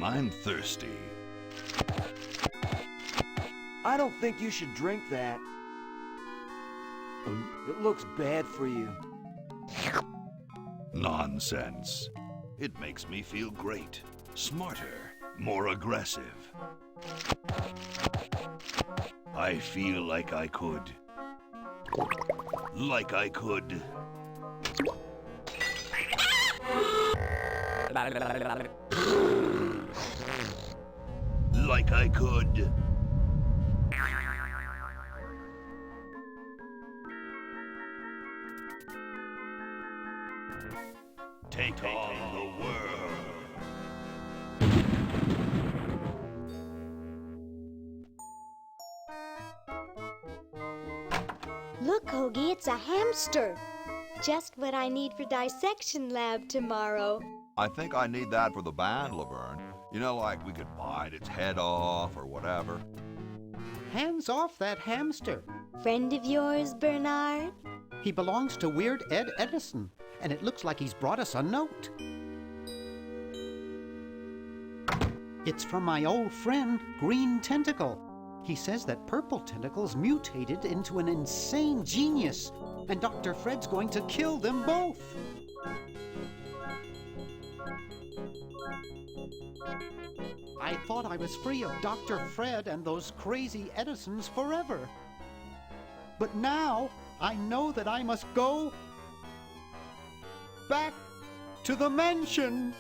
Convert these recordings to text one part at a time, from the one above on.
I'm thirsty. I don't think you should drink that. It looks bad for you. Nonsense. It makes me feel great. Smarter, more aggressive. I feel like I could. Like I could. Like I could. Take on the world. Look, Hoagie, it's a hamster. Just what I need for dissection lab tomorrow. I think I need that for the band, Laverne. You know, like we could bite its head off or whatever. Hands off that hamster. Friend of yours, Bernard? He belongs to Weird Ed Edison, and it looks like he's brought us a note. It's from my old friend, Green Tentacle. He says that Purple Tentacle's mutated into an insane genius, and Dr. Fred's going to kill them both. I thought I was free of Dr. Fred and those crazy Edisons forever. But now I know that I must go back to the mansion.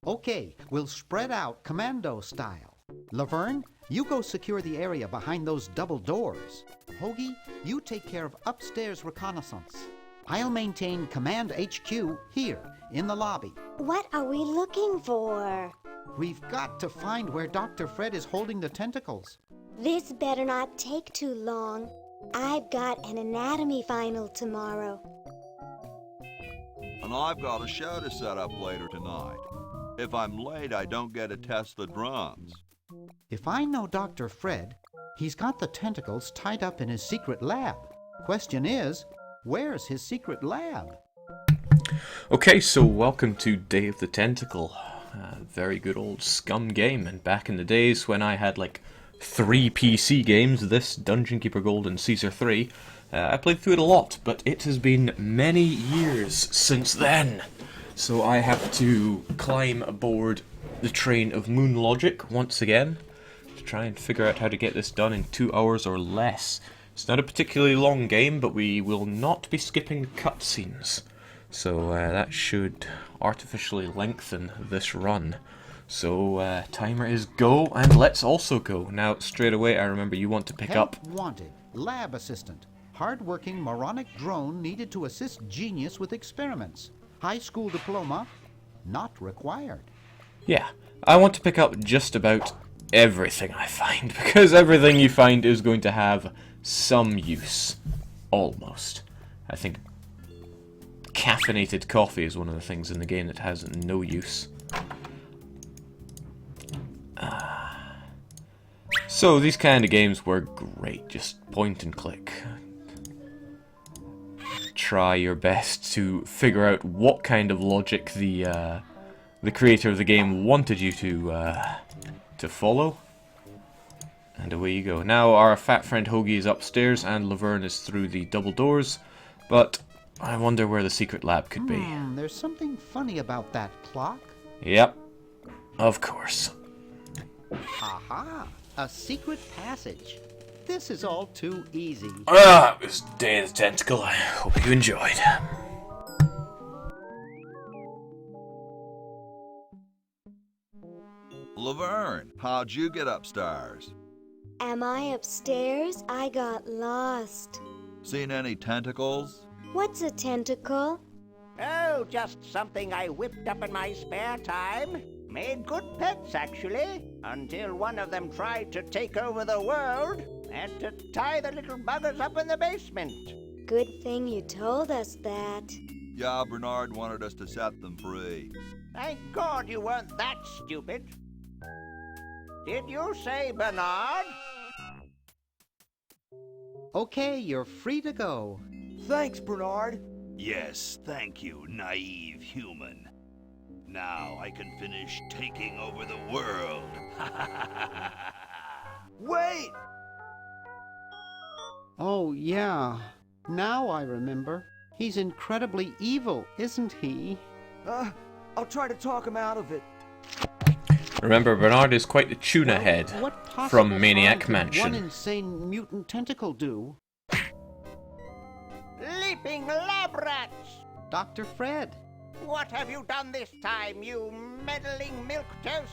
Okay, we'll spread out commando style. Laverne, you go secure the area behind those double doors. Hoagie, you take care of upstairs reconnaissance. I'll maintain Command HQ here, in the lobby. What are we looking for? We've got to find where Dr. Fred is holding the tentacles. This better not take too long. I've got an anatomy final tomorrow. And I've got a show to set up later tonight. If I'm late, I don't get to test the drums. If I know Dr. Fred, he's got the tentacles tied up in his secret lab. Question is, where's his secret lab? Okay, so welcome to Day of the Tentacle. Very good old Scum game, and back in the days when I had like 3 PC games, this, Dungeon Keeper Gold and Caesar 3, I played through it a lot, but it has been many years since then. So I have to climb aboard the train of moon logic once again to try and figure out how to get this done in 2 hours or less. It's not a particularly long game, but we will not be skipping cutscenes. So that should artificially lengthen this run. So timer is go, and let's also go. Now straight away I remember you want to pick up... Help wanted. Lab assistant. Hard-working moronic drone needed to assist genius with experiments. High school diploma not required. Yeah, I want to pick up just about everything I find, because everything you find is going to have some use. Almost. I think caffeinated coffee is one of the things in the game that has no use. So these kind of games were great, just point and click. Try your best to figure out what kind of logic the creator of the game wanted you to follow. And away you go. Now our fat friend Hoagie is upstairs and Laverne is through the double doors, but I wonder where the secret lab could be. There's something funny about that clock. Yep, of course. Aha! A secret passage. This is all too easy. It was Day of the Tentacle. I hope you enjoyed. Laverne, how'd you get upstairs? Am I upstairs? I got lost. Seen any tentacles? What's a tentacle? Oh, just something I whipped up in my spare time. Made good pets, actually, until one of them tried to take over the world. Had to tie the little buggers up in the basement. Good thing you told us that. Yeah, Bernard wanted us to set them free. Thank God you weren't that stupid. Did you say Bernard? Okay, you're free to go. Thanks, Bernard. Yes, thank you, naive human. Now I can finish taking over the world. Wait! Oh, yeah. Now I remember. He's incredibly evil, isn't he? I'll try to talk him out of it. Remember, Bernard is quite the tuna head What possible from Maniac harm could one Mansion. insane mutant tentacle do? Leaping lab rats! Dr. Fred. What have you done this time, you meddling milquetoast?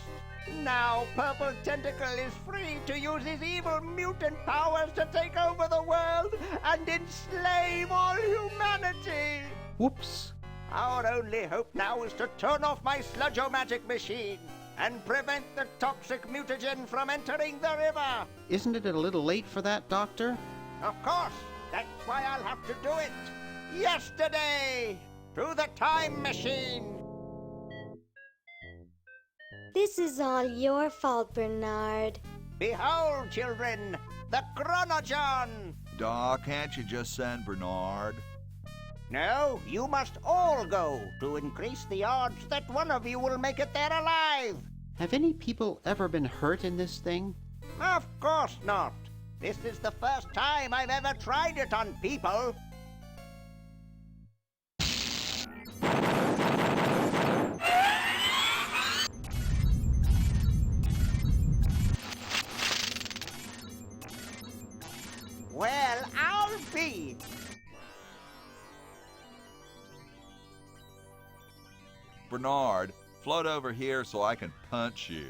Now Purple Tentacle is free to use his evil mutant powers to take over the world and enslave all humanity! Whoops. Our only hope now is to turn off my sludge-o-magic machine and prevent the toxic mutagen from entering the river. Isn't it a little late for that, Doctor? Of course, that's why I'll have to do it. Yesterday, through the time machine. This is all your fault, Bernard. Behold, children, the Chronogon. Doc, can't you just send Bernard? No, you must all go to increase the odds that one of you will make it there alive. Have any people ever been hurt in this thing? Of course not. This is the first time I've ever tried it on people. Well, I'll be. Bernard, float over here so I can punch you.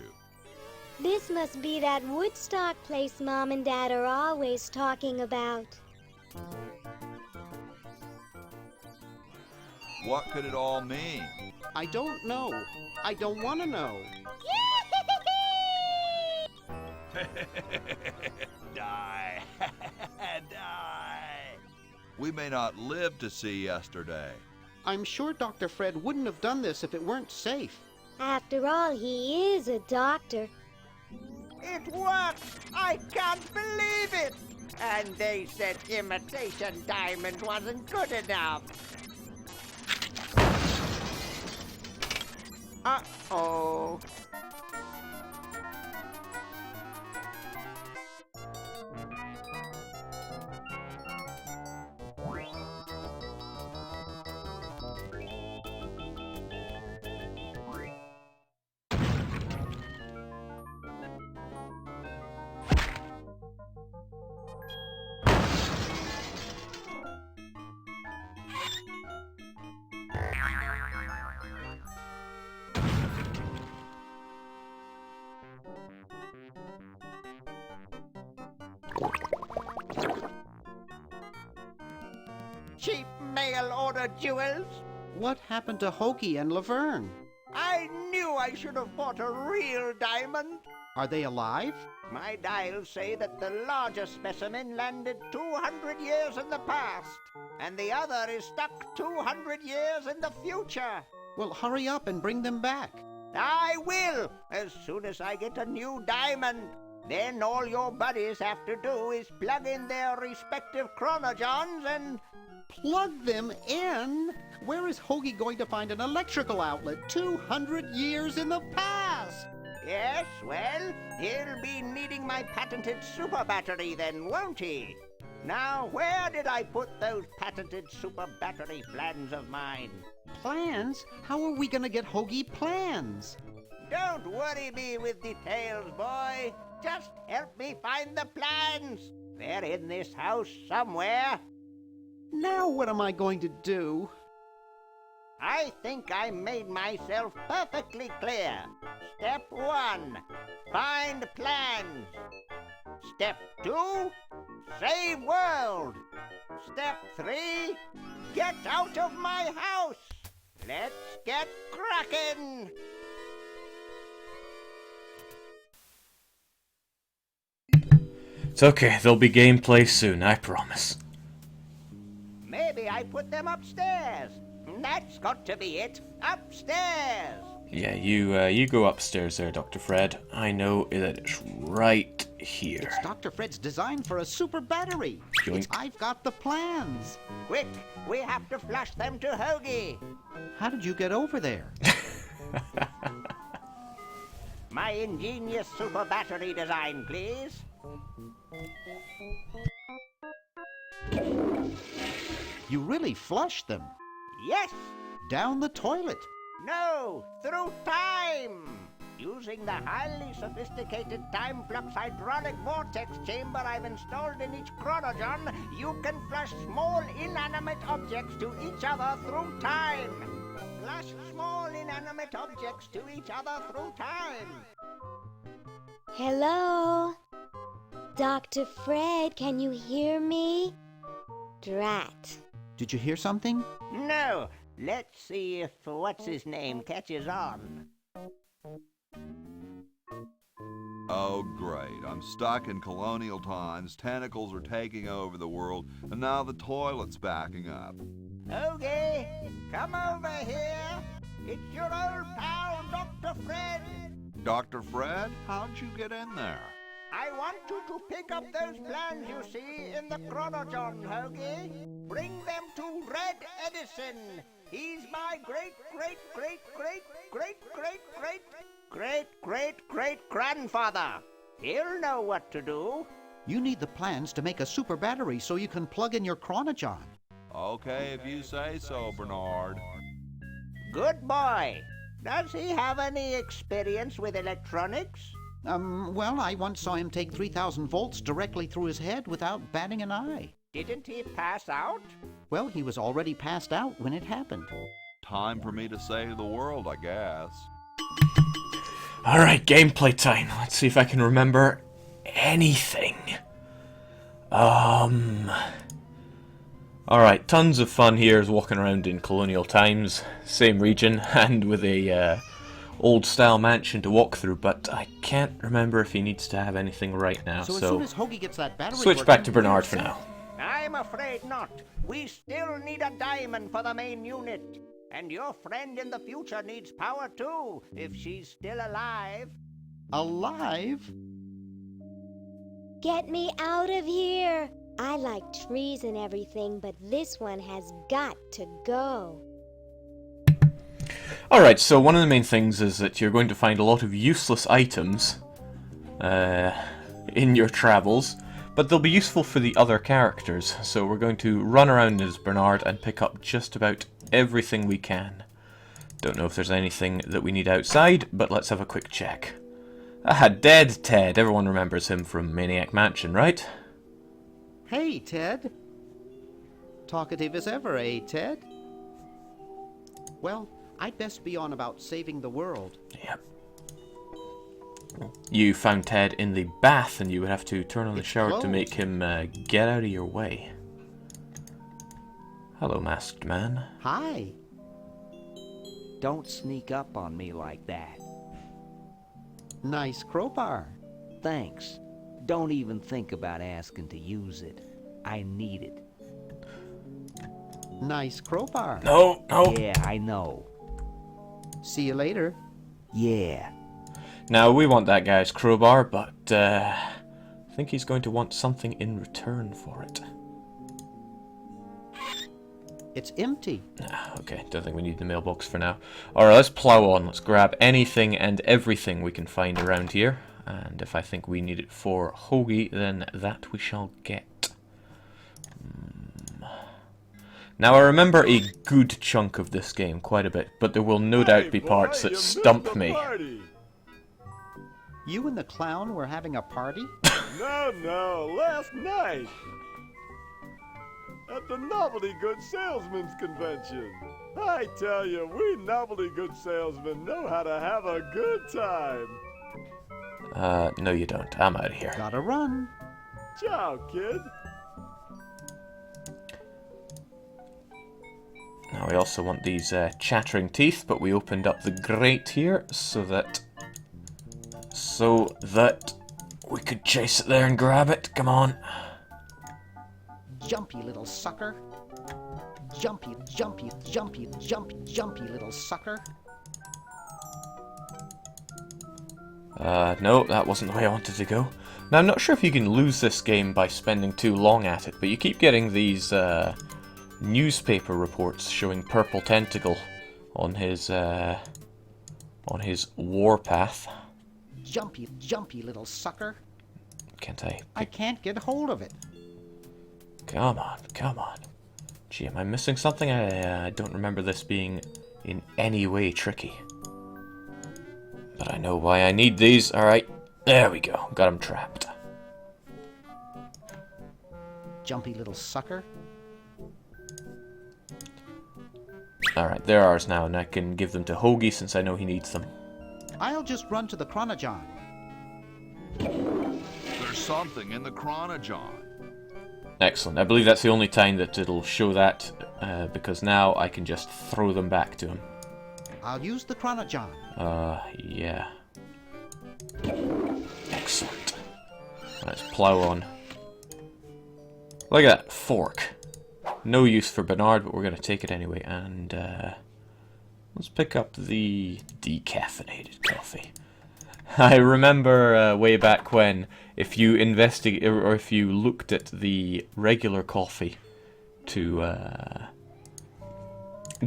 This must be that Woodstock place Mom and Dad are always talking about. What could it all mean? I don't know. I don't want to know. Die. Die. We may not live to see yesterday. I'm sure Dr. Fred wouldn't have done this if it weren't safe. After all, he is a doctor. It worked! I can't believe it! And they said imitation diamond wasn't good enough. Uh-oh. cheap mail-order jewels. What happened to Hoagie and Laverne? I knew I should have bought a real diamond. Are they alive? My dials say that the larger specimen landed 200 years in the past, and the other is stuck 200 years in the future. Well, hurry up and bring them back. I will, as soon as I get a new diamond. Then all your buddies have to do is plug in their respective chronojons and... Plug them in? Where is Hoagie going to find an electrical outlet 200 years in the past? Yes, well, he'll be needing my patented super battery then, won't he? Now, where did I put those patented super battery plans of mine? Plans? How are we going to get Hoagie plans? Don't worry me with details, boy. Just help me find the plans. They're in this house somewhere. Now what am I going to do? I think I made myself perfectly clear. Step 1, find plans. Step 2, save world. Step 3, get out of my house. Let's get cracking. It's okay, there'll be gameplay soon, I promise. Maybe I put them upstairs. That's got to be it. Upstairs. Yeah, you go upstairs there, Dr. Fred. I know that it's right here. It's Dr. Fred's design for a super battery. Yoink. I've got the plans. Quick, we have to flush them to Hoagie. How did you get over there? My ingenious super battery design, please. You really flushed them. Yes. Down the toilet. No, through time. Using the highly sophisticated time flux hydraulic vortex chamber I've installed in each chronogon, you can flush small inanimate objects to each other through time. Flush small inanimate objects to each other through time. Hello? Dr. Fred, can you hear me? Drat. Did you hear something? No, let's see if what's-his-name catches on. Oh, great. I'm stuck in colonial times, tentacles are taking over the world, and now the toilet's backing up. Hoagie, come over here. It's your old pal, Dr. Fred. Dr. Fred, how'd you get in there? I want you to pick up those plans you see in the chronogon, Hoagie. Bring them to Red Edison. He's my great-great-great-great-great-great-great-great-great-grandfather. He'll know what to do. You need the plans to make a super battery so you can plug in your chronogon. Okay, if you say so, Bernard. Good boy. Does he have any experience with electronics? Well, I once saw him take 3,000 volts directly through his head without batting an eye. Didn't he pass out? Well, he was already passed out when it happened. Time for me to save the world, I guess. Alright, gameplay time. Let's see if I can remember anything. Alright, tons of fun here is walking around in colonial times, same region, and with a old-style mansion to walk through, but I can't remember if he needs to have anything right now, So as soon as Hoagie gets that battery switch working, back to Bernard for now. I'm afraid not. We still need a diamond for the main unit. And your friend in the future needs power too, if she's still alive. Alive? Get me out of here. I like trees and everything, but this one has got to go. Alright, so one of the main things is that you're going to find a lot of useless items in your travels, but they'll be useful for the other characters, so we're going to run around as Bernard and pick up just about everything we can. Don't know if there's anything that we need outside, but let's have a quick check. Dead Ted. Everyone remembers him from Maniac Mansion, right? Hey, Ted. Talkative as ever, eh, Ted? Well, I'd best be on about saving the world. Yep. You found Ted in the bath, and you would have to turn on the shower to make him get out of your way. Hello, masked man. Hi. Don't sneak up on me like that. Nice crowbar. Thanks. Don't even think about asking to use it. I need it. Nice crowbar. No, no. Yeah, I know. See you later. Yeah. Now, we want that guy's crowbar, but I think he's going to want something in return for it. It's empty. Okay, don't think we need the mailbox for now. Alright, let's plow on. Let's grab anything and everything we can find around here. And if I think we need it for Hoagie, then that we shall get. Now, I remember a good chunk of this game, quite a bit, but there will no doubt be parts that stump me. You and the clown were having a party? No, last night. At the Novelty Good Salesmen's Convention. I tell you, we novelty good salesmen know how to have a good time. No you don't. I'm out of here. Gotta run. Ciao, kid. Now, we also want these chattering teeth, but we opened up the grate here so that we could chase it there and grab it. Come on. Jumpy little sucker. Jumpy little sucker. No, that wasn't the way I wanted to go. Now, I'm not sure if you can lose this game by spending too long at it, but you keep getting these newspaper reports showing Purple Tentacle on his warpath. Jumpy little sucker. Can't I? I can't get hold of it. Come on. Gee, am I missing something? I don't remember this being in any way tricky. But I know why I need these. Alright, there we go. Got him trapped. Jumpy little sucker. Alright, they're ours now, and I can give them to Hoagie since I know he needs them. I'll just run to the Chronogon. There's something in the Chronogon. Excellent. I believe that's the only time that it'll show that, because now I can just throw them back to him. I'll use the Chronogon. Yeah. Excellent. Let's plow on. Look at that fork. No use for Bernard, but we're going to take it anyway. And let's pick up the decaffeinated coffee. I remember way back when, if you investigate or if you looked at the regular coffee to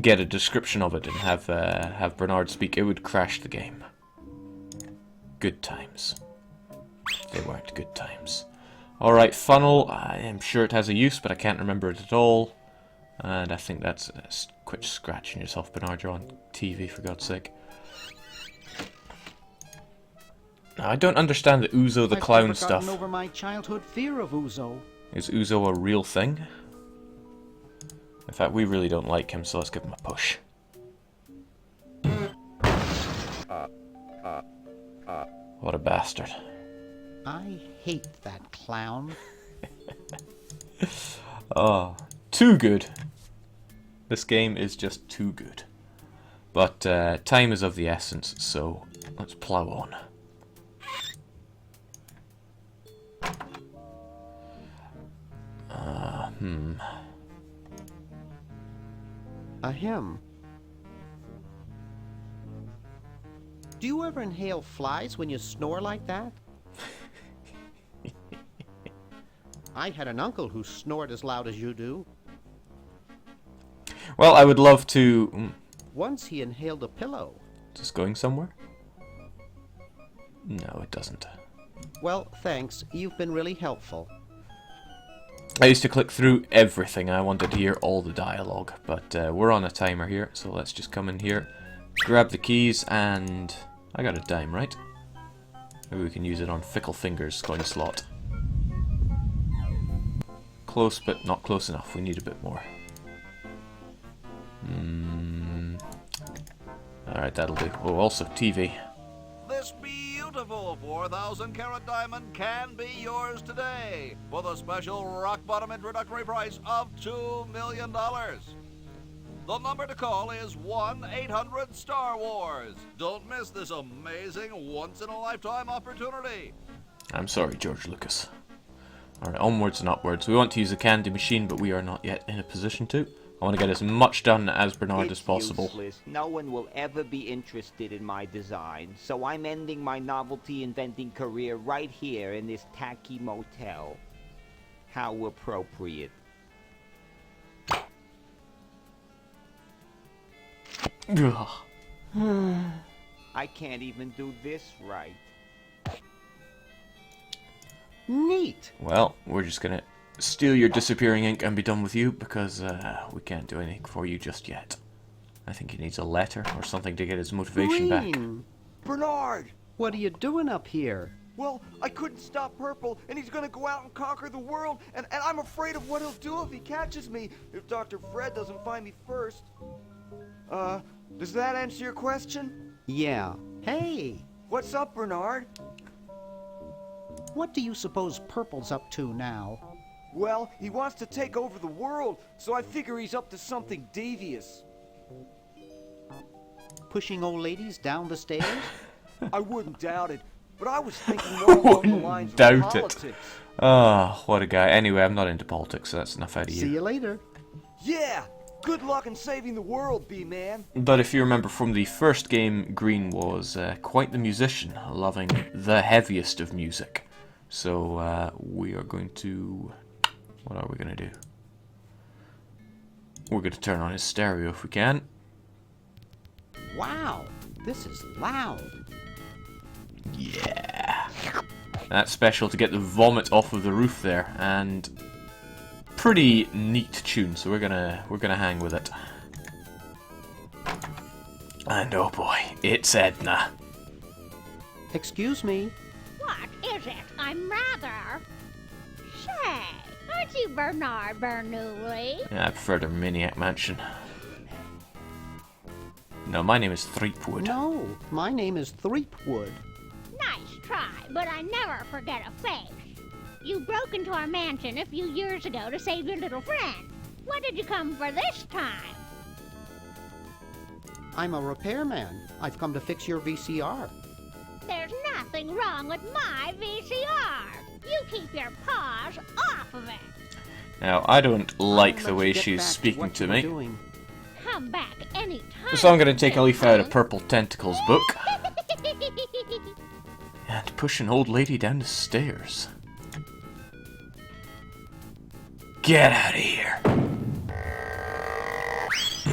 get a description of it and have Bernard speak, it would crash the game. Good times. They weren't good times. Alright, funnel. I am sure it has a use, but I can't remember it at all. And I think that's... quit scratching yourself, Bernard. You're on TV, for God's sake. Now, I don't understand the Uzo the Clown I've never stuff. gotten over my childhood fear of Uzo. Is Uzo a real thing? In fact, we really don't like him, so let's give him a push. What a bastard. I hate that clown. Oh, too good. This game is just too good. But time is of the essence, so let's plow on. Ahem. Do you ever inhale flies when you snore like that? I had an uncle who snored as loud as you do. Well, I would love to... Once he inhaled a pillow. Is this going somewhere? No, it doesn't. Well, thanks. You've been really helpful. I used to click through everything. I wanted to hear all the dialogue, but we're on a timer here, so let's just come in here, grab the keys, and I got a dime, right? Maybe we can use it on Fickle Fingers coin slot. Close, but not close enough. We need a bit more. Alright, that'll do. Oh, also TV. This beautiful beautiful 4,000-carat diamond can be yours today for the special rock-bottom introductory price of $2 million. The number to call is 1-800-STAR-WARS. Don't miss this amazing once-in-a-lifetime opportunity. I'm sorry, George Lucas. Alright, onwards and upwards. We want to use a candy machine, but we are not yet in a position to. I want to get as much done as Bernard as possible. Useless. No one will ever be interested in my design, so I'm ending my novelty inventing career right here in this tacky motel. How appropriate. Ugh. I can't even do this right. Neat. Well, we're just gonna steal your disappearing ink and be done with you, because we can't do anything for you just yet. I think he needs a letter or something to get his motivation back. Green. Bernard! What are you doing up here? Well, I couldn't stop Purple, and he's gonna go out and conquer the world, and I'm afraid of what he'll do if he catches me, if Dr. Fred doesn't find me first. Does that answer your question? Yeah. Hey, What's up, Bernard? what do you suppose Purple's up to now? Well, he wants to take over the world, so I figure he's up to something devious. Pushing old ladies down the stairs? I wouldn't doubt it, but I was thinking more along the lines of Doubt it. politics. Oh, what a guy. Anyway, I'm not into politics, so that's enough out of See you. you later. Yeah! Good luck in saving the world, B-Man. But if you remember from the first game, Green was quite the musician, loving the heaviest of music. So we are going to... What are we going to do? We're going to turn on his stereo if we can. Wow, this is loud. Yeah. That's special to get the vomit off of the roof there, and pretty neat tune, so we're gonna hang with it. And oh boy, it's Edna. Excuse me. What is it? I'm rather... Say, aren't you Bernard Bernoulli? Yeah, I prefer the Maniac Mansion. No, my name is Threepwood. No, my name is Threepwood. Nice try, but I never forget a face. You broke into our mansion a few years ago to save your little friend. What did you come for this time? I'm a repairman. I've come to fix your VCR. There's nothing wrong with my VCR. You keep your paws off of it. Now, I don't like I'll the let way you get she's back to speaking what to you were me. doing. Come back anytime. So I'm going to take a leaf out of Purple. Purple Tentacle's book and push an old lady down the stairs. Get out of here.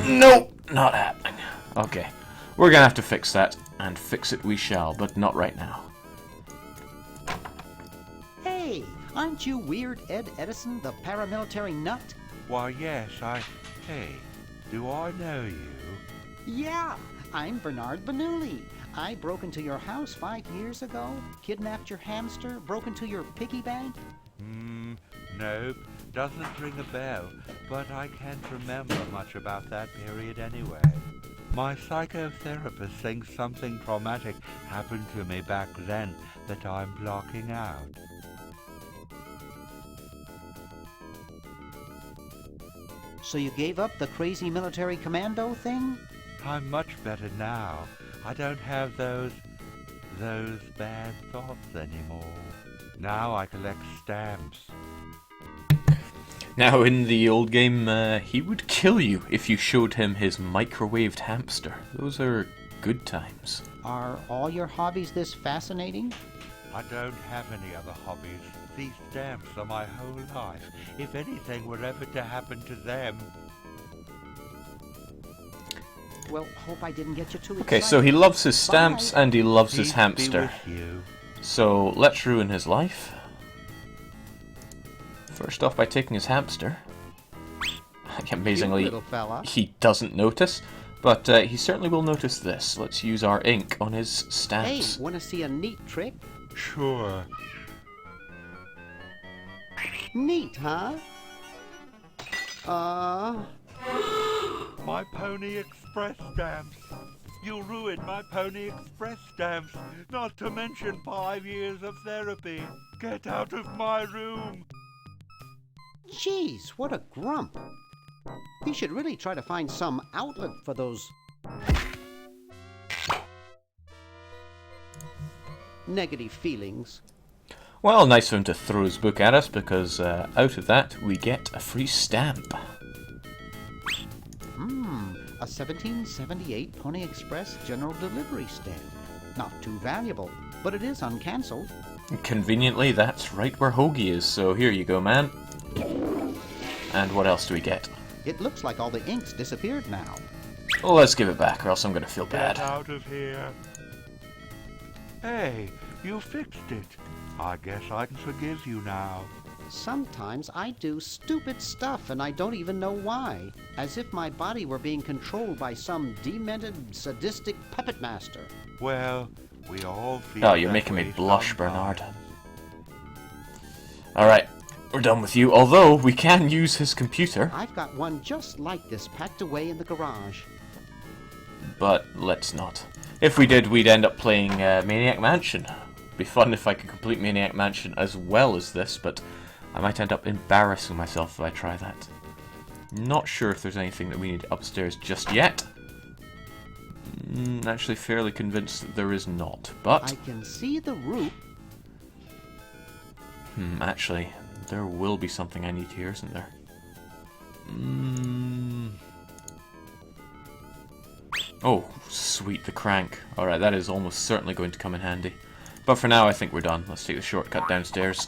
Nope, not happening. Okay, we're going to have to fix that, and fix it we shall, but not right now. Hey, aren't you Weird Ed Edison, the paramilitary nut? Why, yes, Hey, do I know you? Yeah, I'm Bernard Bernoulli. I broke into your house 5 years ago, kidnapped your hamster, broke into your piggy bank. Nope, doesn't ring a bell, but I can't remember much about that period anyway. My psychotherapist thinks something traumatic happened to me back then that I'm blocking out. So you gave up the crazy military commando thing? I'm much better now. I don't have those bad thoughts anymore. Now I collect stamps. Now, in the old game, he would kill you if you showed him his microwaved hamster. Those are good times. Are all your hobbies this fascinating? I don't have any other hobbies. These stamps are my whole life. If anything were ever to happen to them... Well, hope I didn't get you too excited. Okay, so he loves his stamps Bye. and he loves his Peace be hamster. with you. So let's ruin his life. First off by taking his hamster. Amazingly, Cute little fella. he doesn't notice, but he certainly will notice this. Let's use our ink on his Hey, stamps. want to see a neat trick? Sure. Neat, huh? My Pony Express stamps. You ruined my Pony Express stamps, not to mention 5 years of therapy. Get out of my room. Jeez, what a grump. He should really try to find some outlet for those negative feelings. Well, nice of him to throw his book at us, because out of that we get a free stamp. A 1778 Pony Express General Delivery stamp. Not too valuable, but it is uncancelled. Conveniently, that's right where Hoagie is, so here you go, man. And what else do we get? It looks like all the ink's disappeared now. Well, let's give it back, or else I'm gonna feel Get bad. out of here. Hey, you fixed it. I guess I can forgive you now. Sometimes I do stupid stuff and I don't even know why. As if my body were being controlled by some demented, sadistic puppet master. Well, we all feel Oh, you're that making me way blush, sometimes. Bernard. Alright, we're done with you, although we can use his computer. I've got one just like this packed away in the garage. But let's not. If we did, we'd end up playing Maniac Mansion. Be fun if I could complete Maniac Mansion as well as this, but I might end up embarrassing myself if I try that. Not sure if there's anything that we need upstairs just yet. Actually fairly convinced that there is not, but... I can see the roof. Actually, there will be something I need here, isn't there? Oh, sweet, the crank. Alright, that is almost certainly going to come in handy. But for now, I think we're done. Let's take the shortcut downstairs.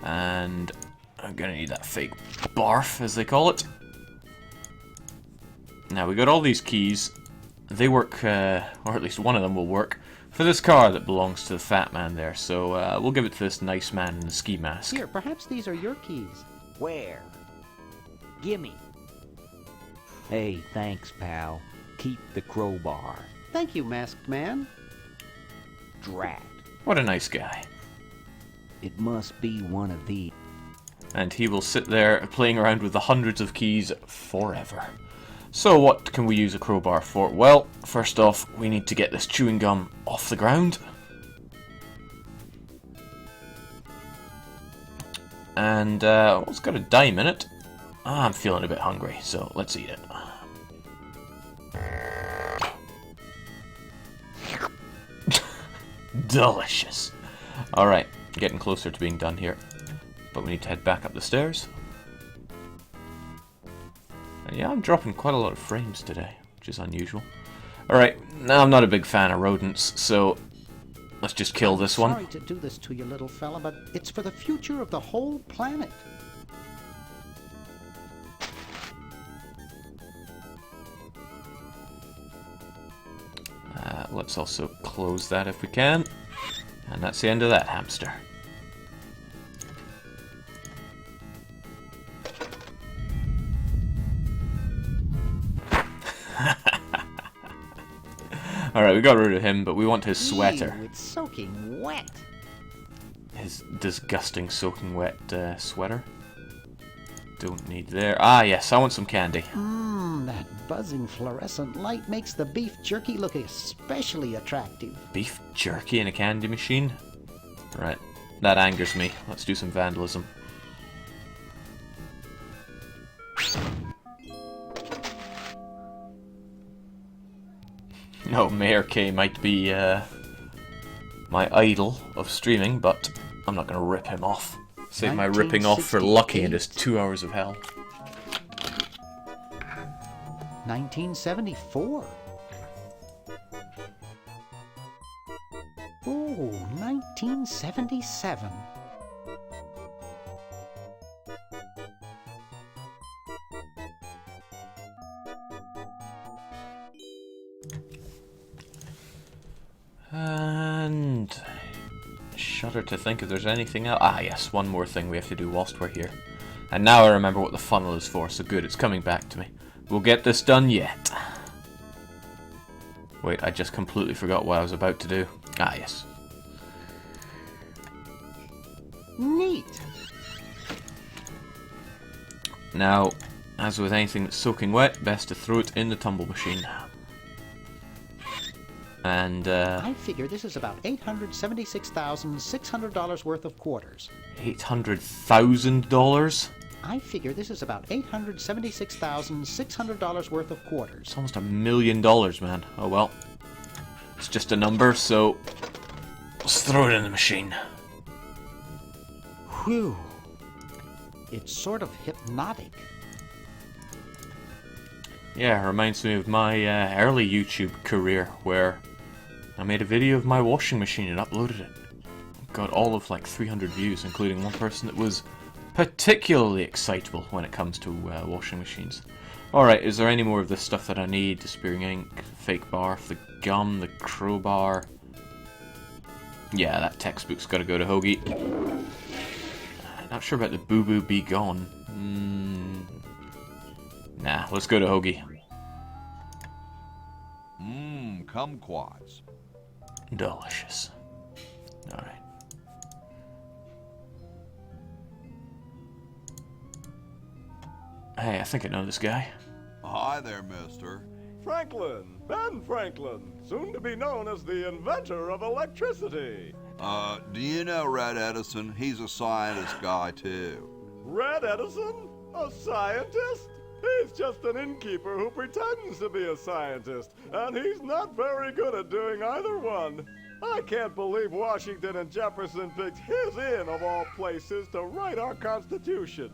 And I'm gonna need that fake barf, as they call it. Now, we got all these keys. They work, or at least one of them will work, for this car that belongs to the fat man there. So we'll give it to this nice man in the ski mask. Here, perhaps these are your keys. Where? Gimme. Hey, thanks, pal. Keep the crowbar. Thank you, masked man. Drat. What a nice guy. It must be one of these. And he will sit there playing around with the hundreds of keys forever. So what can we use a crowbar for? Well, first off, we need to get this chewing gum off the ground. And, well, it's got a dime in it. I'm feeling a bit hungry, so let's eat it. Delicious. Alright, getting closer to being done here. But we need to head back up the stairs. And yeah, I'm dropping quite a lot of frames today, which is unusual. Alright, now I'm not a big fan of rodents, so let's just kill this one. Sorry to do this to you, little fella, but it's for the future of the whole planet. Let's also close that if we can. And that's the end of that hamster. Alright, we got rid of him, but we want his sweater. Ew, it's soaking wet. His disgusting soaking wet sweater. Don't need there. Ah, yes, I want some candy. That buzzing fluorescent light makes the beef jerky look especially attractive. Beef jerky in a candy machine? Right, that angers me. Let's do some vandalism. No, Mayor K might be my idol of streaming, but I'm not going to rip him off. Save my ripping off for Lucky and his 2 hours of hell. 1974. Oh, 1977. And shudder to think if there's anything else. Ah, yes, one more thing we have to do whilst we're here. And now I remember what the funnel is for, so good, it's coming back to me. We'll get this done yet. Wait, I just completely forgot what I was about to do. Ah, yes. Neat. Now, as with anything that's soaking wet, best to throw it in the tumble machine. And, I figure this is about $876,600 worth of quarters. $800,000? I figure this is about $876,600 worth of quarters. It's almost $1 million, man. Oh well. It's just a number, so let's throw it in the machine. Whew. It's sort of hypnotic. Yeah, it reminds me of my early YouTube career, where I made a video of my washing machine and uploaded it. Got all of like 300 views, including one person that was particularly excitable when it comes to washing machines. Alright, is there any more of this stuff that I need? Disappearing ink, fake barf, the gum, the crowbar. Yeah, that textbook's gotta go to Hoagie. Not sure about the Boo Boo Be Gone. Nah, let's go to Hoagie. Kumquats. Delicious. Alright. Hey, I think I know this guy. Hi there, mister. Franklin, Ben Franklin, soon to be known as the inventor of electricity. Do you know Red Edison? He's a scientist guy, too. Red Edison? A scientist? He's just an innkeeper who pretends to be a scientist, and he's not very good at doing either one. I can't believe Washington and Jefferson picked his inn, of all places, to write our Constitution.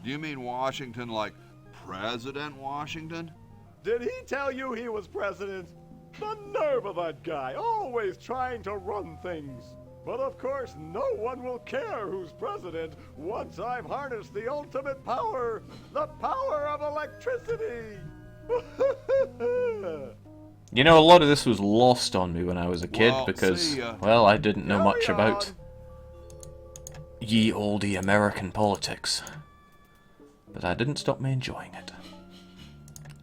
Do you mean Washington like President Washington? Did he tell you he was president? The nerve of that guy, always trying to run things. But of course, no one will care who's president once I've harnessed the ultimate power, the power of electricity. You know, a lot of this was lost on me when I was a kid because, well, I didn't know much about ye olde American politics. But that didn't stop me enjoying it.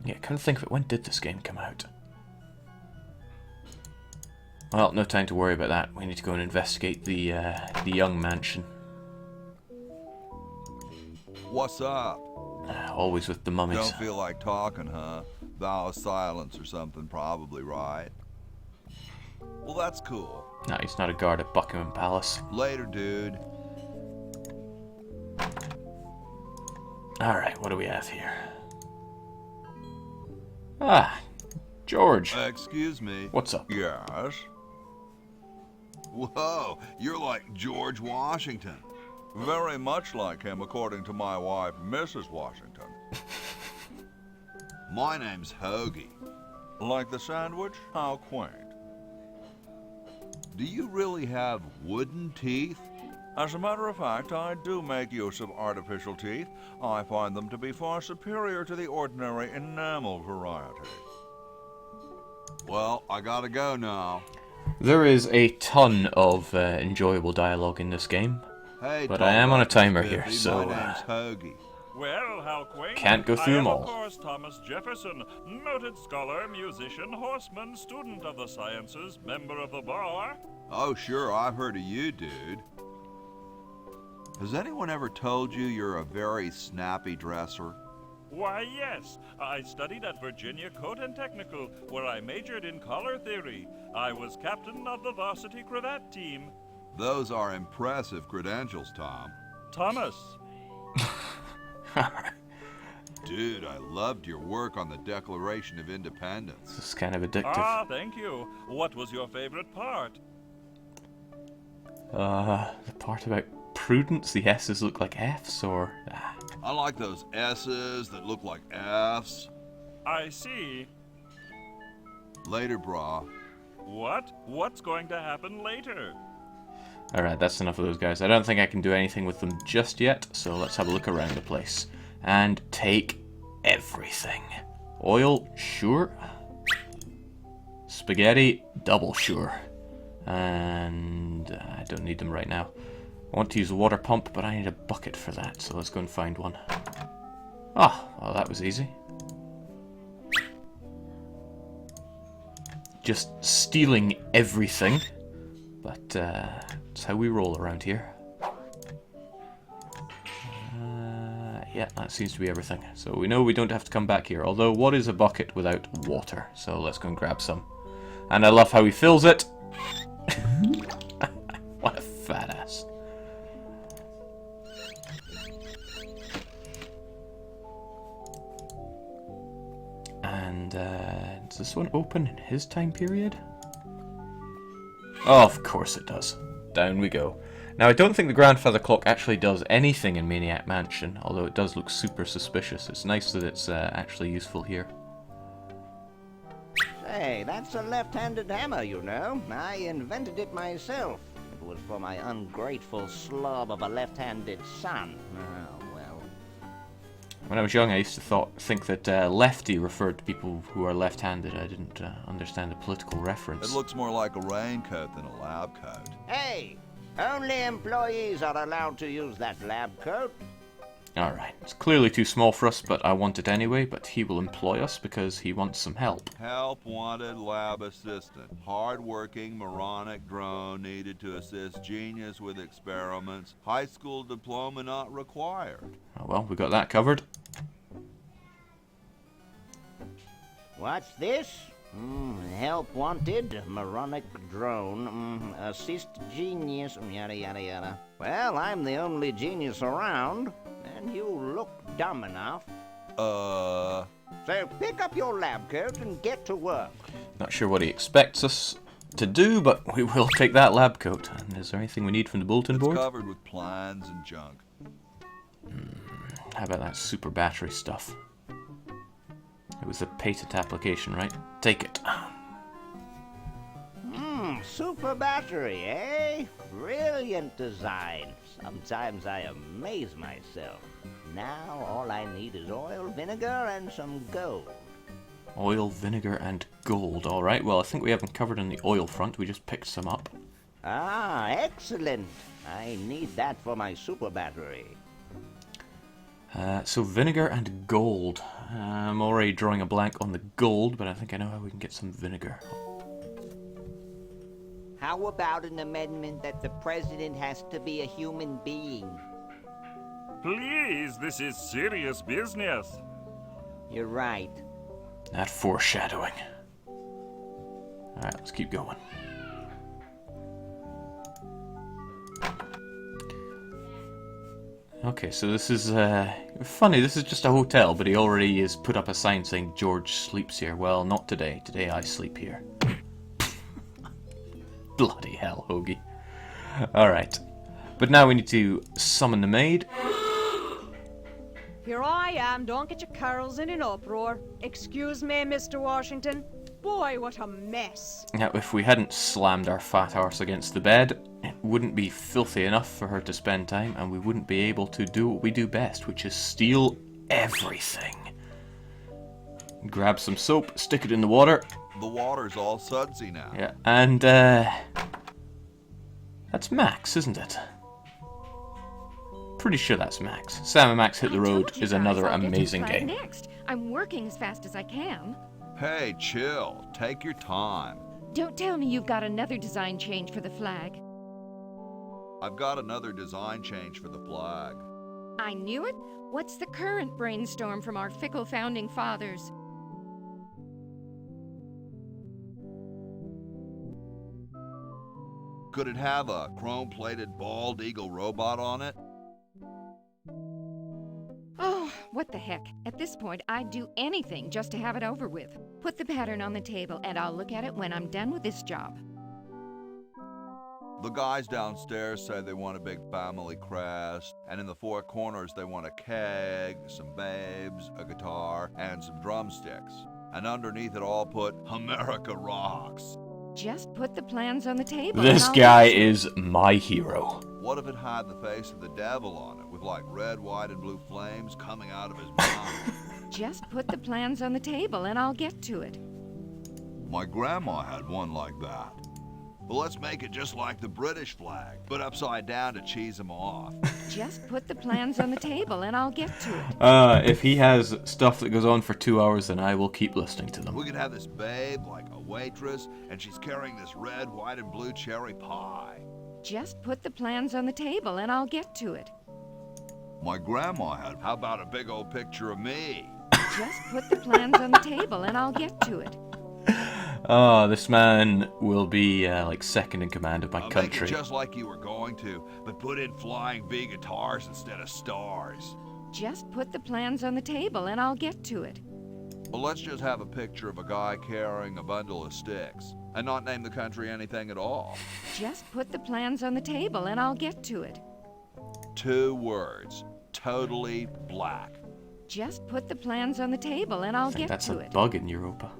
Yeah, come to think of it, when did this game come out? Well, no time to worry about that. We need to go and investigate the Young Mansion. What's up? Always with the mummies. Don't feel like talking, huh? Vow of silence or something, probably, right? Well, that's cool. No, he's not a guard at Buckingham Palace. Later, dude. Alright, what do we have here? Ah, George. Excuse me. What's up? Yes? Whoa, you're like George Washington. Very much like him, according to my wife, Mrs. Washington. My name's Hoagie. Like the sandwich? How quaint. Do you really have wooden teeth? As a matter of fact, I do make use of artificial teeth. I find them to be far superior to the ordinary enamel variety. Well, I gotta go now. There is a ton of enjoyable dialogue in this game, Hey, but I am on a timer here, Biffy, so my name's Hoagie. Well, how quaint. Can't go through them all. I am, of course, Thomas Jefferson, noted scholar, musician, horseman, student of the sciences, member of the bar. Oh, sure, I've heard of you, dude. Has anyone ever told you you're a very snappy dresser? Why, yes. I studied at Virginia Coat and Technical, where I majored in color theory. I was captain of the varsity cravat team. Those are impressive credentials, Tom. Thomas. Dude, I loved your work on the Declaration of Independence. This is kind of addictive. Ah, thank you. What was your favorite part? The part about prudence, the S's look like F's, or... I like those S's that look like F's. I see. Later, brah. What? What's going to happen later? Alright, that's enough of those guys. I don't think I can do anything with them just yet, so let's have a look around the place. And take everything. Oil, sure. Spaghetti, double sure. And I don't need them right now. I want to use a water pump, but I need a bucket for that, so let's go and find one. Ah, well that was easy. Just stealing everything, but that's how we roll around here. Yeah, that seems to be everything. So we know we don't have to come back here. Although, what is a bucket without water? So let's go and grab some. And I love how he fills it. What a fat ass. And does this one open in his time period? Oh, of course it does. Down we go. Now, I don't think the grandfather clock actually does anything in Maniac Mansion, although it does look super suspicious. It's nice that it's actually useful here. Say, that's a left-handed hammer, you know. I invented it myself. It was for my ungrateful slob of a left-handed son. Oh, well. When I was young, I used to think that lefty referred to people who are left-handed. I didn't understand the political reference. It looks more like a raincoat than a lab coat. Hey! Only employees are allowed to use that lab coat. Alright, it's clearly too small for us, but I want it anyway, but he will employ us because he wants some help. Help wanted lab assistant. Hard-working, moronic drone needed to assist genius with experiments. High school diploma not required. Oh, well, we got that covered. What's this? Help wanted, moronic drone, assist genius, yada yada yada. Well, I'm the only genius around, and you look dumb enough. So pick up your lab coat and get to work. Not sure what he expects us to do, but we will take that lab coat. And is there anything we need from the bulletin board? It's covered with plans and junk. How about that super battery stuff? It was a patent application, right? Take it. Super battery, eh? Brilliant design. Sometimes I amaze myself. Now all I need is oil, vinegar, and some gold. Oil, vinegar, and gold. Alright, well, I think we haven't covered on the oil front. We just picked some up. Ah, excellent. I need that for my super battery. So vinegar and gold. I'm already drawing a blank on the gold, but I think I know how we can get some vinegar. How about an amendment that the president has to be a human being? Please, this is serious business. You're right. That foreshadowing. Alright, let's keep going. Okay, so this is, funny, this is just a hotel, but he already has put up a sign saying George sleeps here. Well, not today. Today I sleep here. Bloody hell, Hoagie. Alright. But now we need to summon the maid. Here I am, don't get your curls in an uproar. Excuse me, Mr. Washington. Boy, what a mess. Now, if we hadn't slammed our fat arse against the bed, it wouldn't be filthy enough for her to spend time, and we wouldn't be able to do what we do best, which is steal everything. Grab some soap, stick it in the water. The water's all sudsy now. Yeah, and, that's Max, isn't it? Pretty sure that's Max. Sam and Max Hit the Road is another amazing game. Next. I'm working as fast as I can. Hey, chill. Take your time. Don't tell me you've got another design change for the flag. I've got another design change for the flag. I knew it. What's the current brainstorm from our fickle founding fathers? Could it have a chrome-plated bald eagle robot on it? Oh, what the heck. At this point, I'd do anything just to have it over with. Put the pattern on the table, and I'll look at it when I'm done with this job. The guys downstairs say they want a big family crest, and in the four corners they want a keg, some babes, a guitar, and some drumsticks. And underneath it all put, America rocks. Just put the plans on the table. This guy is my hero. What if it had the face of the devil on it, with like red, white, and blue flames coming out of his mouth? Just put the plans on the table and I'll get to it. My grandma had one like that. Well, let's make it just like the British flag, but upside down to cheese them off. Just put the plans on the table and I'll get to it. If he has stuff that goes on for 2 hours, then I will keep listening to them. We could have this babe, like a waitress, and she's carrying this red, white, and blue cherry pie. Just put the plans on the table and I'll get to it. My grandma had. How about a big old picture of me? Just put the plans on the table and I'll get to it. Oh, this man will be like second in command of my Make country. it just like you were going to, but put in flying V guitars instead of stars. Just put the plans on the table and I'll get to it. Well, let's just have a picture of a guy carrying a bundle of sticks, and not name the country anything at all. Just put the plans on the table and I'll get to it. 2 words. Totally black. Just put the plans on the table and I'll I think get that's to a it. bug in Europa.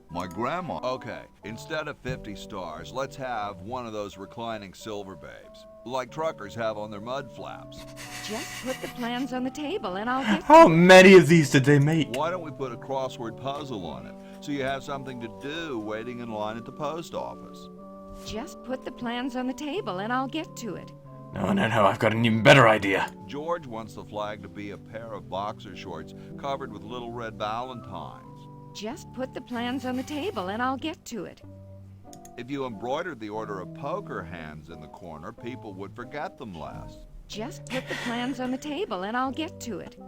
My grandma. Okay, instead of 50 stars, let's have one of those reclining silver babes, like truckers have on their mud flaps. Just put the plans on the table and I'll get How to it. many of these did they make? Why don't we put a crossword puzzle on it, so you have something to do waiting in line at the post office? Just put the plans on the table and I'll get to it. No, I've got an even better idea. George wants the flag to be a pair of boxer shorts covered with little red valentines. Just put the plans on the table and I'll get to it. If you embroidered the order of poker hands in the corner, people would forget them less. Just put the plans on the table and I'll get to it.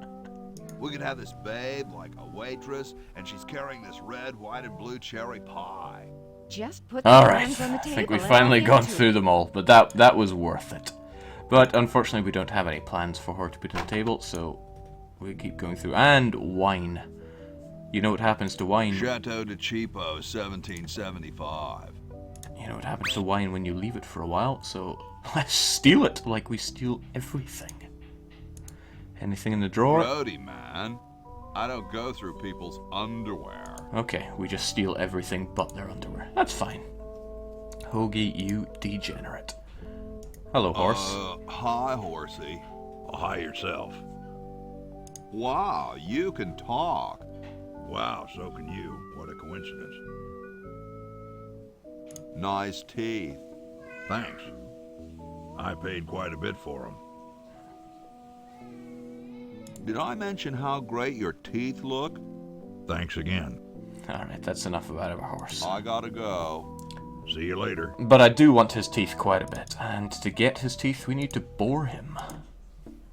We could have this babe like a waitress, and she's carrying this red, white, and blue cherry pie. Just put the Alright, plans on the I table think we've and I'll finally get gone to through it. them all, but that was worth it. But unfortunately we don't have any plans for her to put on the table, so we keep going through. And wine. You know what happens to wine? Chateau de Cheapo, 1775. You know what happens to wine when you leave it for a while, so let's steal it like we steal everything. Anything in the drawer? Brody, man. I don't go through people's underwear. Okay, we just steal everything but their underwear. That's fine. Hoagie, you degenerate. Hello, horse. Hi, horsey. Hi yourself. Wow, you can talk. Wow, so can you. What a coincidence. Nice teeth. Thanks. I paid quite a bit for them. Did I mention how great your teeth look? Thanks again. Alright, that's enough about our horse. I gotta go. See you later. But I do want his teeth quite a bit, and to get his teeth we need to bore him.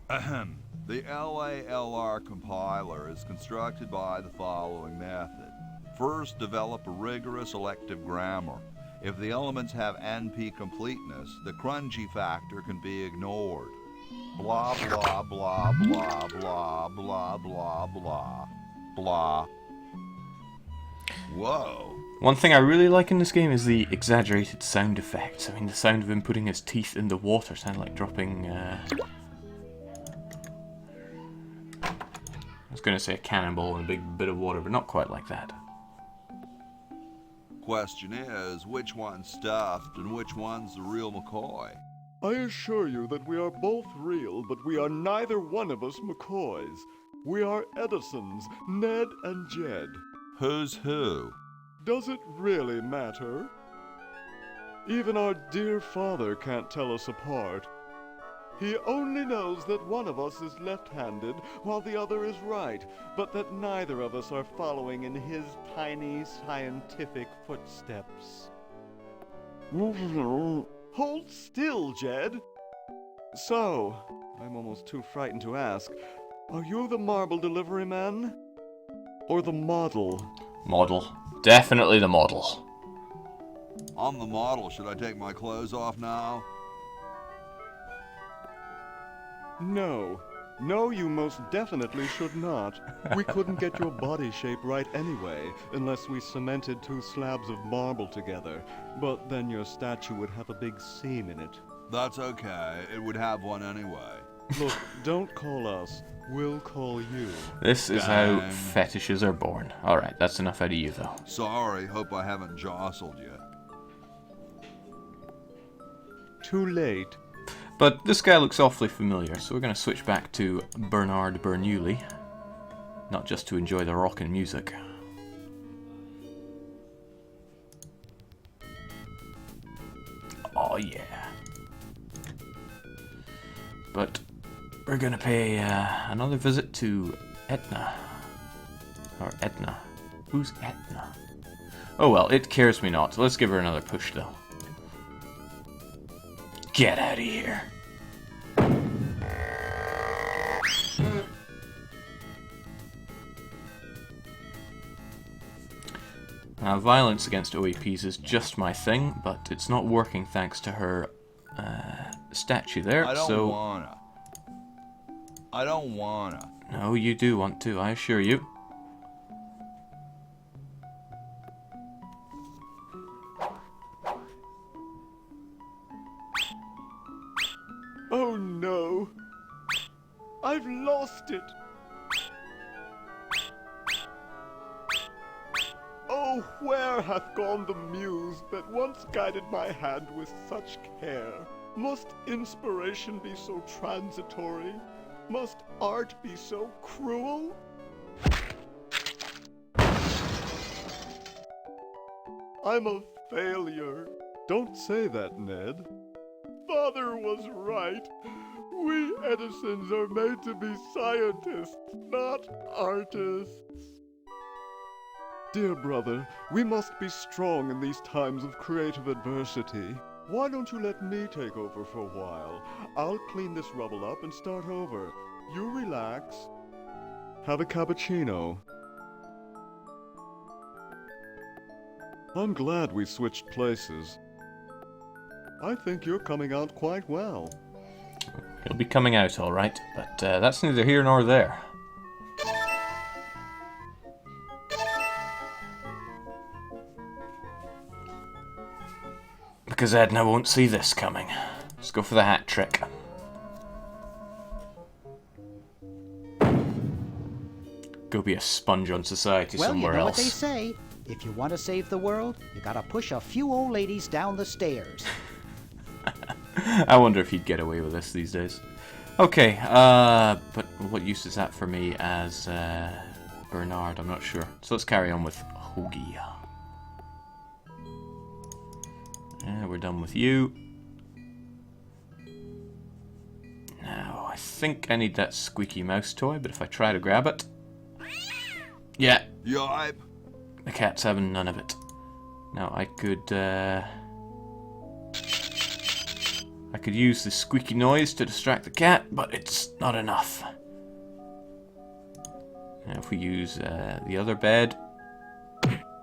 Ahem. The LALR compiler is constructed by the following method. First, develop a rigorous elective grammar. If the elements have NP completeness, the crunchy factor can be ignored. Blah, blah, blah, blah, blah, blah, blah, blah, blah. Whoa. One thing I really like in this game is the exaggerated sound effects. I mean, the sound of him putting his teeth in the water sounded like dropping, I was going to say a cannonball in a big bit of water, but not quite like that. Question is, which one's stuffed and which one's the real McCoy? I assure you that we are both real, but we are neither one of us McCoys. We are Edisons, Ned and Jed. Who's who? Does it really matter? Even our dear father can't tell us apart. He only knows that one of us is left-handed while the other is right, but that neither of us are following in his tiny scientific footsteps. Hold still, Jed. So, I'm almost too frightened to ask, are you the marble delivery man? Or the model? Model. Definitely the model. I'm the model. Should I take my clothes off now? No. No, you most definitely should not. We couldn't get your body shape right anyway, unless we cemented 2 slabs of marble together. But then your statue would have a big seam in it. That's okay. It would have one anyway. Look, don't call us. We'll call you. This is how fetishes are born. Alright, that's enough out of you, though. Sorry, hope I haven't jostled you. Too late. But this guy looks awfully familiar, so we're going to switch back to Bernard Bernoulli. Not just to enjoy the rockin' music. Oh yeah. But we're going to pay another visit to Etna. Or Etna. Who's Etna? Oh well, it cares me not. Let's give her another push though. Get out of here. Now, violence against OAPs is just my thing, but it's not working thanks to her statue there, I don't so... wanna. I don't wanna. No, you do want to, I assure you. Oh no! I've lost it! Oh, where hath gone the muse that once guided my hand with such care? Must inspiration be so transitory? Must art be so cruel? I'm a failure. Don't say that, Ned. Father was right. We Edisons are made to be scientists, not artists. Dear brother, we must be strong in these times of creative adversity. Why don't you let me take over for a while? I'll clean this rubble up and start over. You relax. Have a cappuccino. I'm glad we switched places. I think you're coming out quite well. He'll be coming out alright, but that's neither here nor there. Because Edna won't see this coming. Let's go for the hat trick. Go be a sponge on society somewhere you know else. what they say. If you want to save the world, you gotta push a few old ladies down the stairs. I wonder if he'd get away with this these days. Okay, but what use is that for me as Bernard? I'm not sure. So let's carry on with Hoagie. Yeah, we're done with you. Now, I think I need that squeaky mouse toy, but if I try to grab it... Yeah! Yipe! The cat's having none of it. Now, I could use the squeaky noise to distract the cat, but it's not enough. Now, if we use the other bed...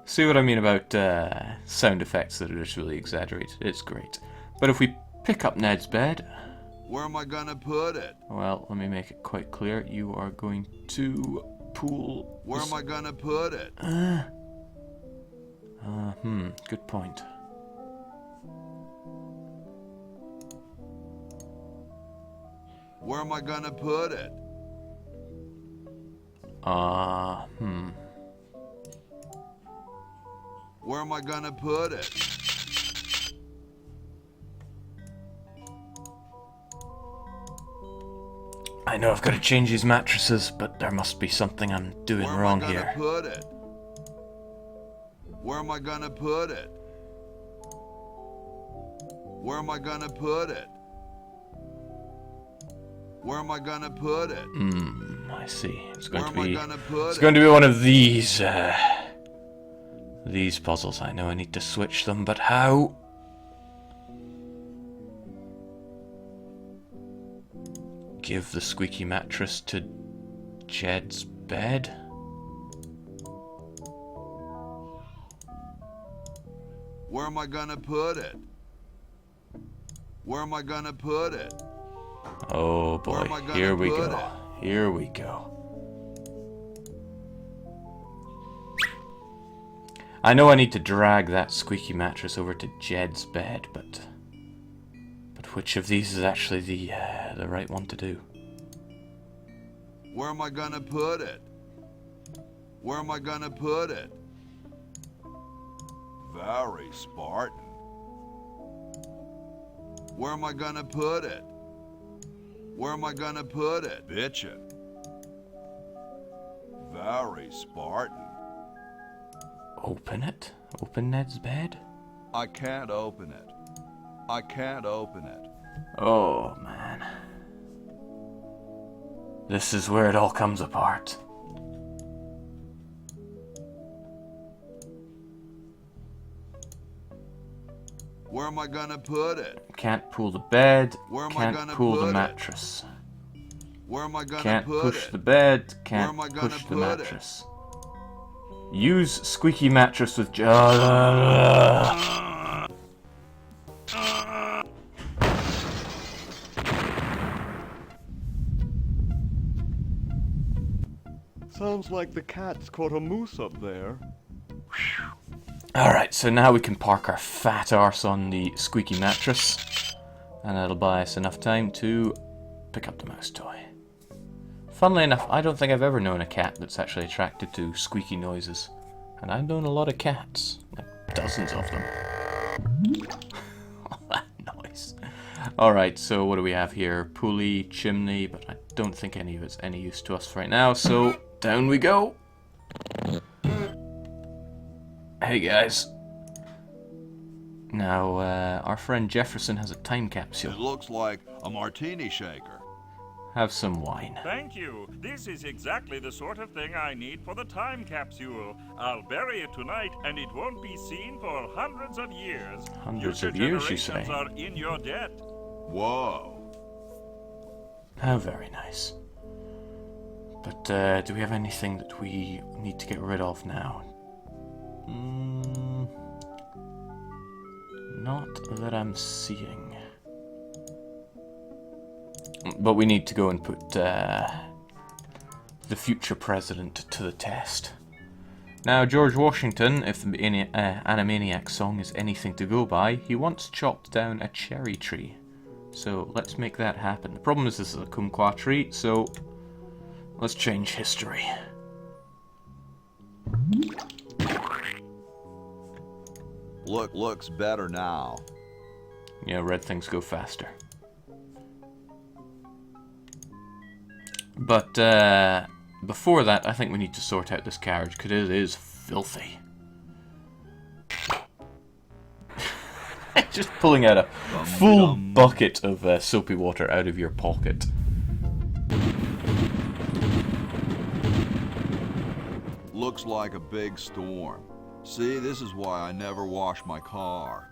See what I mean about sound effects that are just really exaggerated? It's great. But if we pick up Ned's bed... Where am I gonna put it? Well, let me make it quite clear. You are going to pull... Where am I gonna put it? Good point. Where am I gonna put it? Where am I gonna put it? I know I've got to change these mattresses, but there must be something I'm doing wrong here. Where am I gonna put it? Where am I gonna put it? Where am I gonna put it? Where am I gonna put it? I see. It's going to be one of these puzzles. I know I need to switch them, but how? Give the squeaky mattress to Jed's bed? Where am I gonna put it? Where am I gonna put it? Oh boy, here we go. Here we go. I know I need to drag that squeaky mattress over to Jed's bed, but which of these is actually the right one to do? Where am I gonna put it? Where am I gonna put it? Very Spartan. Where am I gonna put it? Where am I gonna put it? Bitchin'. Very Spartan. Open it? Open Ned's bed? I can't open it. I can't open it. Oh, man. This is where it all comes apart. Where am I gonna put it? Can't pull the bed. Where am I Can't gonna pull put the it? mattress. Where am I gonna Can't put push it? the bed. Where am Can't I gonna push the put it? mattress. Use squeaky mattress with Sounds like the cat's caught a moose up there. Alright, so now we can park our fat arse on the squeaky mattress. And that'll buy us enough time to pick up the mouse toy. Funnily enough, I don't think I've ever known a cat that's actually attracted to squeaky noises. And I've known a lot of cats. Like dozens of them. That noise. Alright, so what do we have here? Pulley, chimney, but I don't think any of it's any use to us right now, so down we go! Hey guys. Now, our friend Jefferson has a time capsule. It looks like a martini shaker. Have some wine. Thank you. This is exactly the sort of thing I need for the time capsule. I'll bury it tonight, and it won't be seen for hundreds of years. Hundreds of years, you say? Future generations are in your debt. Whoa. How very nice. But, do we have anything that we need to get rid of now? Not that I'm seeing. But we need to go and put the future president to the test. Now, George Washington, if the Animaniac song is anything to go by, he once chopped down a cherry tree. So let's make that happen. The problem is this is a kumquat tree, so let's change history. Looks better now. Yeah, red things go faster. But before that, I think we need to sort out this carriage, because it is filthy. Just pulling out a full bucket of soapy water out of your pocket. Looks like a big storm. See, this is why I never wash my car.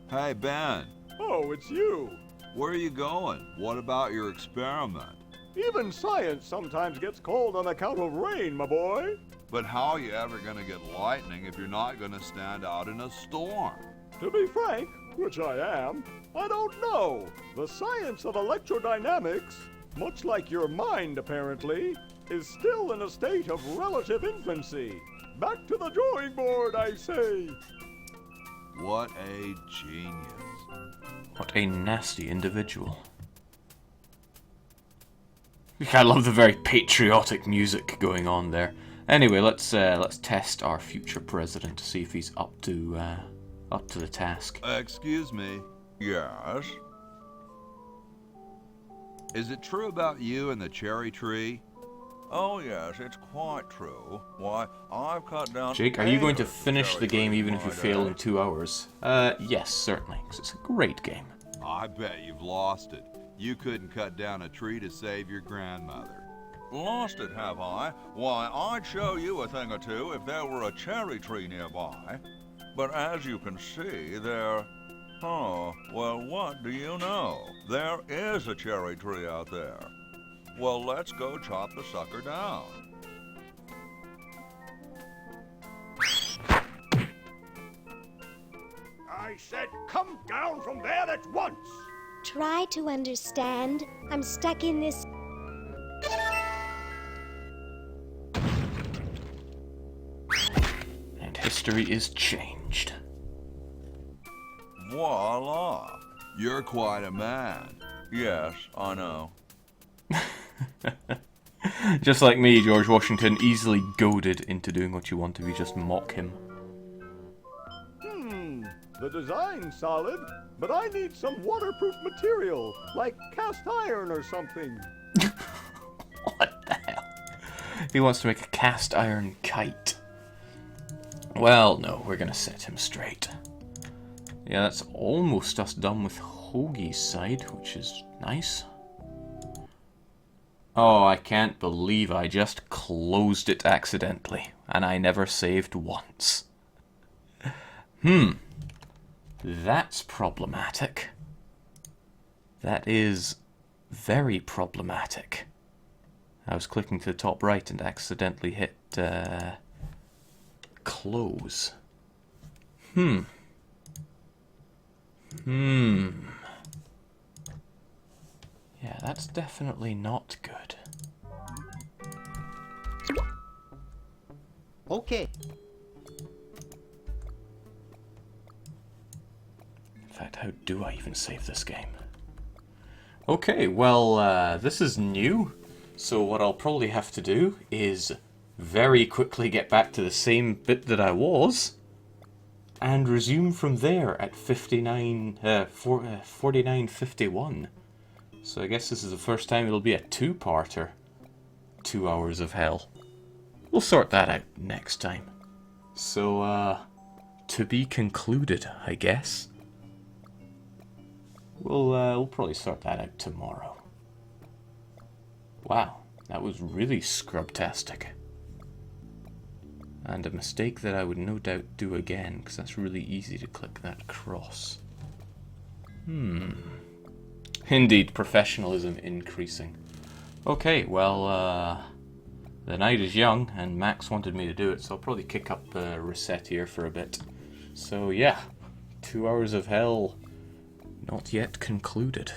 Hey, Ben. Oh, it's you. Where are you going? What about your experiment? Even science sometimes gets cold on account of rain, my boy. But how are you ever going to get lightning if you're not going to stand out in a storm? To be frank, which I am, I don't know. The science of electrodynamics, much like your mind apparently, is still in a state of relative infancy. Back to the drawing board, I say. What a genius. What a nasty individual. I love the very patriotic music going on there. Anyway, let's test our future president to see if he's up to the task. Excuse me. Yes? Is it true about you and the cherry tree? Oh yes, it's quite true. Why, I've cut down... Jake, are you going to finish the game even if you fail in 2 hours? Yes, certainly, because it's a great game. I bet you've lost it. You couldn't cut down a tree to save your grandmother. Lost it, have I? Why, I'd show you a thing or two if there were a cherry tree nearby. But as you can see, there... Oh, well, what do you know? There is a cherry tree out there. Well, let's go chop the sucker down. I said come down from there at once! Try to understand. I'm stuck in this. And history is changed. Voila! You're quite a man. Yes, I know. Just like me, George Washington, easily goaded into doing what you want if you just mock him. The design's solid, but I need some waterproof material, like cast iron or something. What the hell? He wants to make a cast iron kite. Well, no, we're gonna set him straight. Yeah, that's almost us done with Hoagie's side, which is nice. Oh, I can't believe I just closed it accidentally, and I never saved once. That's problematic. That is very problematic. I was clicking to the top right and accidentally hit close. Yeah, that's definitely not good. Okay. In fact, how do I even save this game? Okay, well, this is new, so what I'll probably have to do is very quickly get back to the same bit that I was, and resume from there at 49:51. So I guess this is the first time it'll be a two-parter. 2 hours of hell. We'll sort that out next time. So, to be concluded, I guess. We'll probably sort that out tomorrow. Wow, that was really scrubtastic. And a mistake that I would no doubt do again, because that's really easy to click that cross. Indeed, professionalism increasing. Okay, well, the night is young, and Max wanted me to do it, so I'll probably kick up reset here for a bit. So yeah, 2 hours of hell not yet concluded.